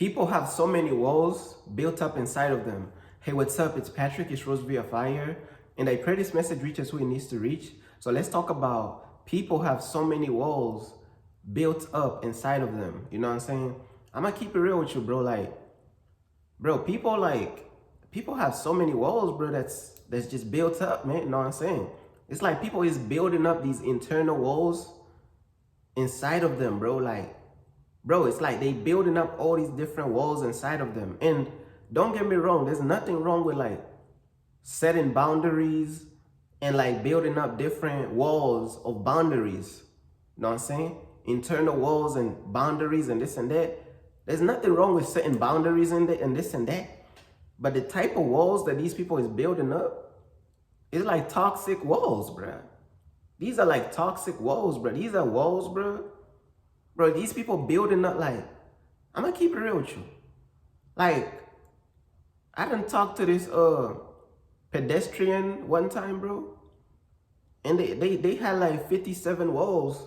People have so many walls built up inside of them. Hey, what's up? It's Patrick. It's Rose via Fire. And I pray this message reaches who it needs to reach. So let's talk about people have so many walls built up inside of them. You know what I'm saying? I'm going to keep it real with you, bro. People have so many walls, bro, that's just built up, man. You know what I'm saying? It's like people is building up these internal walls inside of them, bro. Bro, it's like they building up all these different walls inside of them. And don't get me wrong, there's nothing wrong with setting boundaries and building up different walls of boundaries. You know what I'm saying? Internal walls and boundaries and this and that. There's nothing wrong with setting boundaries and this and that. But the type of walls that these people is building up is like toxic walls, bro. These are like toxic walls, bro. These are walls, bro. Bro, these people building up I'm gonna keep it real with you. I done talked to this pedestrian one time, bro. And they had 57 walls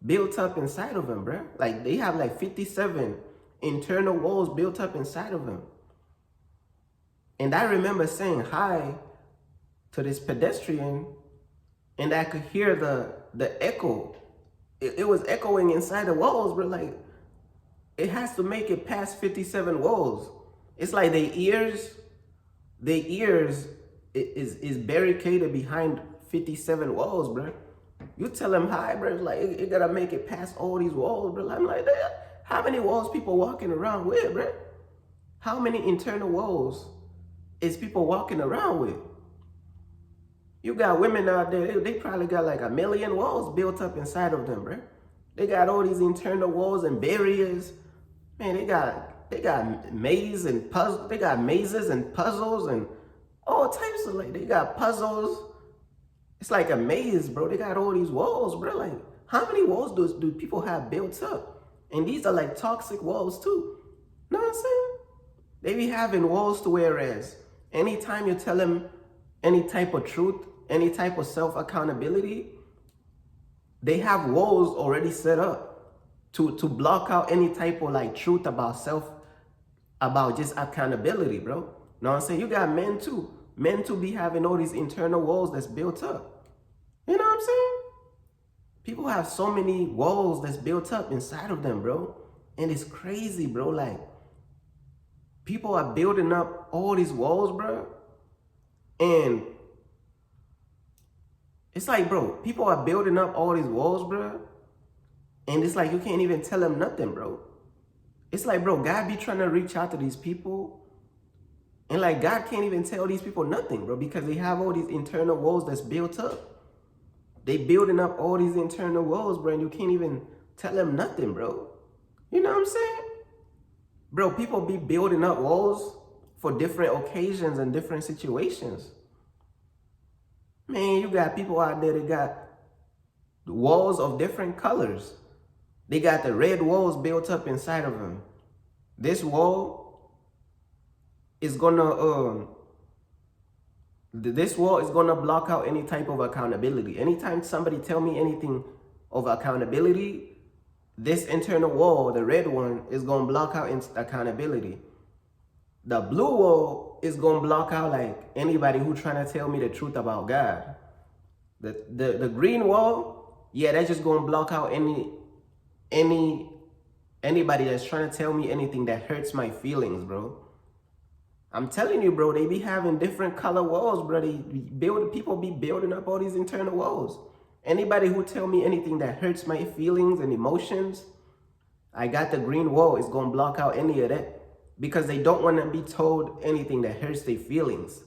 built up inside of them, bro. They have 57 internal walls built up inside of them. And I remember saying hi to this pedestrian, and I could hear the echo. It was echoing inside the walls, bro. It has to make it past 57 walls. It's like their ears is barricaded behind 57 walls, bro. You tell them hi, bro. It gotta make it past all these walls, bro. I'm like, how many walls people walking around with, bro? How many internal walls is people walking around with? You got women out there, they probably got 1,000,000 walls built up inside of them, bro. They got all these internal walls and barriers. Man, they got mazes and puzzles. They got mazes and puzzles and all types of they got puzzles. It's like a maze, bro. They got all these walls, bro. How many walls do people have built up? And these are toxic walls too. Know what I'm saying? They be having walls to whereas anytime you tell them any type of truth, any type of self-accountability, they have walls already set up to block out any type of truth about just accountability, bro. Know what I'm saying? You got men too. Men too be having all these internal walls that's built up. You know what I'm saying? People have so many walls that's built up inside of them, bro. And it's crazy, bro. People are building up all these walls, bro. And it's bro, people are building up all these walls, bro. And it's you can't even tell them nothing, bro. It's bro, God be trying to reach out to these people. And God can't even tell these people nothing, bro, because they have all these internal walls that's built up. They building up all these internal walls, bro, and you can't even tell them nothing, bro. You know what I'm saying? Bro, people be building up walls for different occasions and different situations. Man, you got people out there that got walls of different colors. They got the red walls built up inside of them. This wall is gonna block out any type of accountability. Anytime somebody tell me anything of accountability, this internal wall, the red one, is gonna block out accountability. The blue wall is gonna block out anybody who trying to tell me the truth about God. The green wall, yeah, that's just gonna block out anybody that's trying to tell me anything that hurts my feelings, bro. I'm telling you, bro, they be having different color walls, bro. People be building up all these internal walls. Anybody who tell me anything that hurts my feelings and emotions, I got the green wall. It's gonna block out any of that because they don't want to be told anything that hurts their feelings.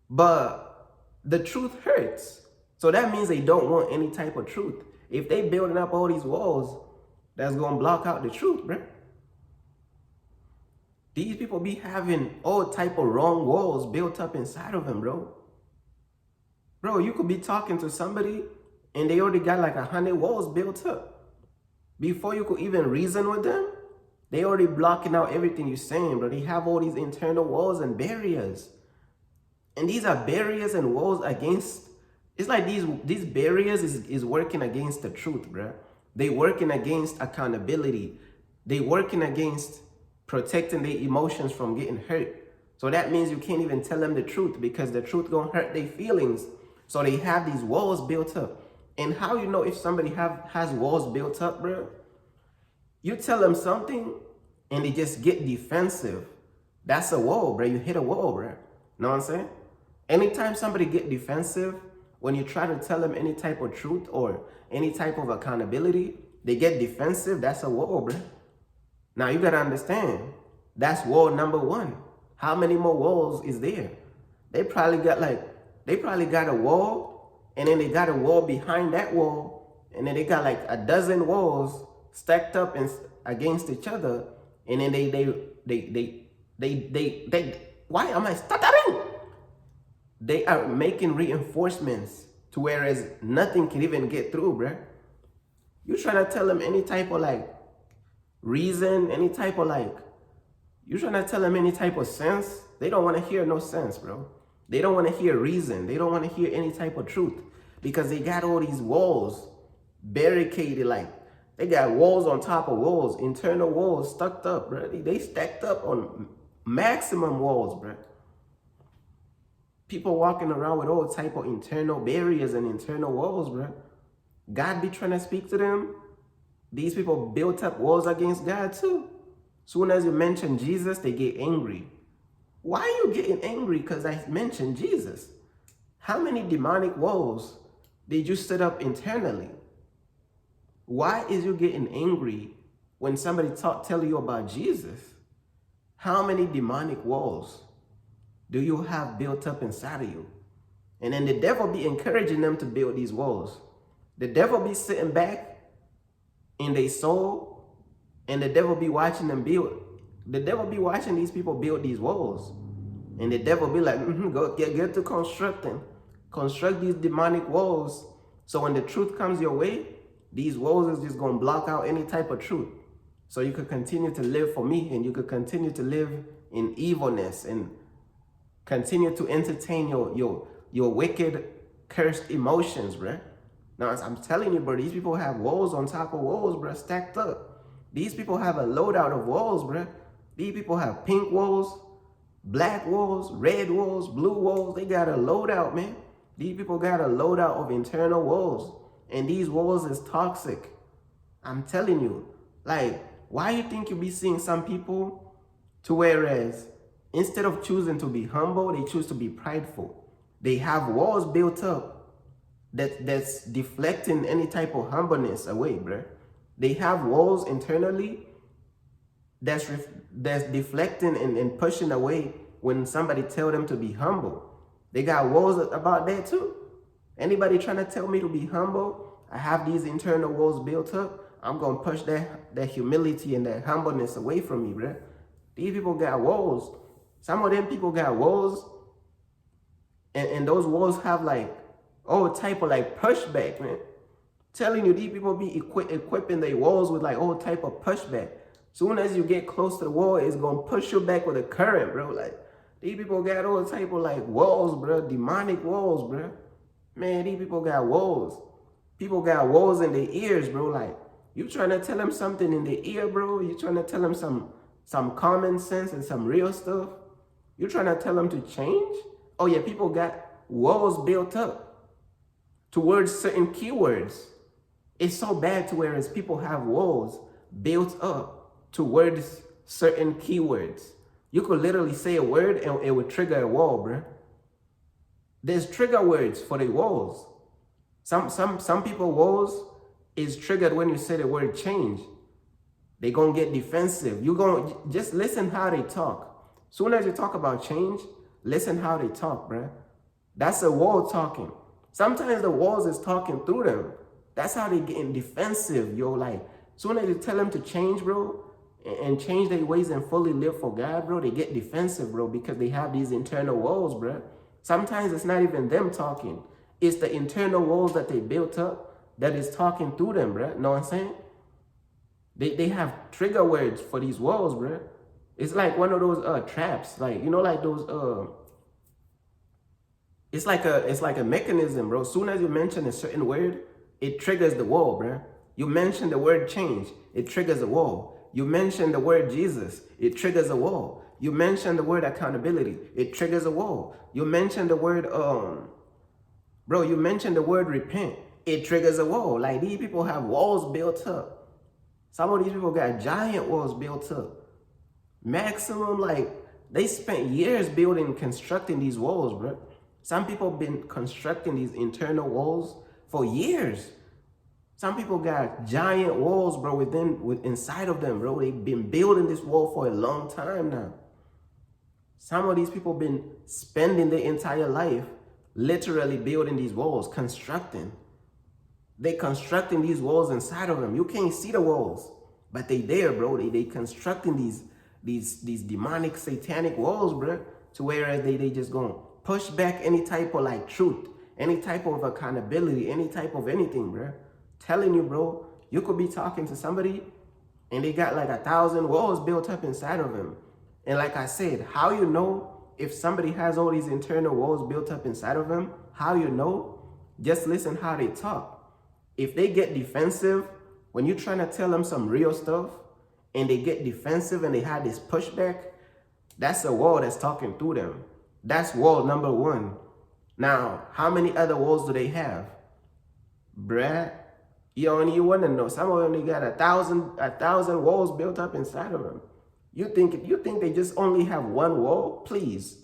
But the truth hurts. So that means they don't want any type of truth. If they building up all these walls, that's gonna block out the truth, bro. These people be having all type of wrong walls built up inside of them, bro. Bro, you could be talking to somebody and they already got 100 walls built up. Before you could even reason with them, they already blocking out everything you're saying, bro. They have all these internal walls and barriers. And these are barriers and walls against, it's these barriers is working against the truth, bro. They working against accountability. They working against protecting their emotions from getting hurt. So that means you can't even tell them the truth because the truth gonna hurt their feelings. So they have these walls built up. And how you know if somebody has walls built up, bro? You tell them something and they just get defensive. That's a wall, bro. You hit a wall, bro. Know what I'm saying? Anytime somebody get defensive, when you try to tell them any type of truth or any type of accountability, they get defensive. That's a wall, bro. Now you gotta understand, that's wall number one. How many more walls is there? They probably got a wall, and then they got a wall behind that wall, and then they got like a dozen walls stacked up and against each other, and then they why am I stuttering? They are making reinforcements to whereas nothing can even get through, bruh. You trying to tell them any type of like reason, any type of like, you trying to tell them any type of sense, they don't want to hear no sense, bro. They don't want to hear reason. They don't want to hear any type of truth because they got all these walls barricaded, like they got walls on top of walls, internal walls stuck up, bro. They stacked up on maximum walls, bro. People walking around with all type of internal barriers and internal walls, bro. God be trying to speak to them. These people built up walls against God too. Soon as you mention Jesus, they get angry. Why are you getting angry because I mentioned Jesus? How many demonic walls did you set up internally? Why is you getting angry when somebody tell you about Jesus? How many demonic walls do you have built up inside of you? And then the devil be encouraging them to build these walls. The devil be sitting back in their soul, and the devil be watching them build. The devil be watching these people build these walls. And the devil be like, go get to constructing. Construct these demonic walls. So when the truth comes your way, these walls is just going to block out any type of truth. So you could continue to live for me, and you could continue to live in evilness and continue to entertain your wicked, cursed emotions, bruh. Now, as I'm telling you, bro, these people have walls on top of walls, bro, stacked up. These people have a loadout of walls, bro. These people have pink walls, black walls, red walls, blue walls. They got a loadout, man. These people got a loadout of internal walls. And these walls is toxic. I'm telling you. Like, why you think you be seeing some people to whereas instead of choosing to be humble, they choose to be prideful. They have walls built up that's deflecting any type of humbleness away, bro. They have walls internally that's deflecting and pushing away when somebody tell them to be humble. They got walls about that too. Anybody trying to tell me to be humble, I have these internal walls built up, I'm going to push that humility and that humbleness away from me, bro. These people got walls. Some of them people got walls, and those walls have like all type of like pushback, man. Telling you, these people be equipping their walls with like all type of pushback. Soon as you get close to the wall, it's gonna push you back with a current, bro. Like, these people got all type of like walls, bro. Demonic walls, bro. Man, these people got walls. People got walls in their ears, bro. Like, you trying to tell them something in their ear, bro. You trying to tell them some common sense and some real stuff. You trying to tell them to change? Oh yeah, people got walls built up towards certain keywords. It's so bad to whereas people have walls built up towards certain keywords. You could literally say a word and it would trigger a wall, bro. There's trigger words for the walls. Some people walls is triggered when you say the word change. They gonna get defensive. You gonna just listen how they talk. Soon as you talk about change, listen how they talk, bro. That's a wall talking. Sometimes the walls is talking through them. That's how they getting defensive, yo. Like, soon as you tell them to change, bro, and change their ways and fully live for God, bro, they get defensive, bro, because they have these internal walls, bro. Sometimes it's not even them talking. It's the internal walls that they built up that is talking through them, bro. Know what I'm saying? They have trigger words for these walls, bro. It's like one of those traps, like, you know, like those it's like a mechanism, bro. Soon as you mention a certain word, it triggers the wall, bro. You mention the word change, it triggers the wall. You mention the word Jesus, it triggers a wall. You mention the word accountability, it triggers a wall. You mention the word bro, you mentioned the word repent, it triggers a wall. Like, these people have walls built up. Some of these people got giant walls built up. Maximum, like, they spent years building, constructing these walls, bro. Some people been constructing these internal walls for years. Some people got giant walls, bro, inside of them, bro. They've been building this wall for a long time now. Some of these people been spending their entire life literally building these walls, constructing. They constructing these walls inside of them. You can't see the walls, but they there, bro. They constructing these demonic, satanic walls, bro, to whereas they just gonna push back any type of like truth, any type of accountability, any type of anything, bro. Telling you, bro, you could be talking to somebody and they got like 1,000 walls built up inside of them. And like I said, how you know if somebody has all these internal walls built up inside of them? How you know? Just listen how they talk. If they get defensive, when you're trying to tell them some real stuff and they get defensive and they have this pushback, that's a wall that's talking through them. That's wall number one. Now, how many other walls do they have? Bruh, you want to know. Some of them, they got 1,000 walls built up inside of them. You think they just only have one wall? Please.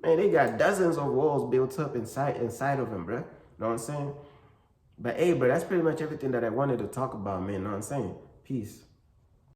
Man, they got dozens of walls built up inside of them, bruh. Know what I'm saying? But hey, bro, that's pretty much everything that I wanted to talk about, man. Know what I'm saying? Peace.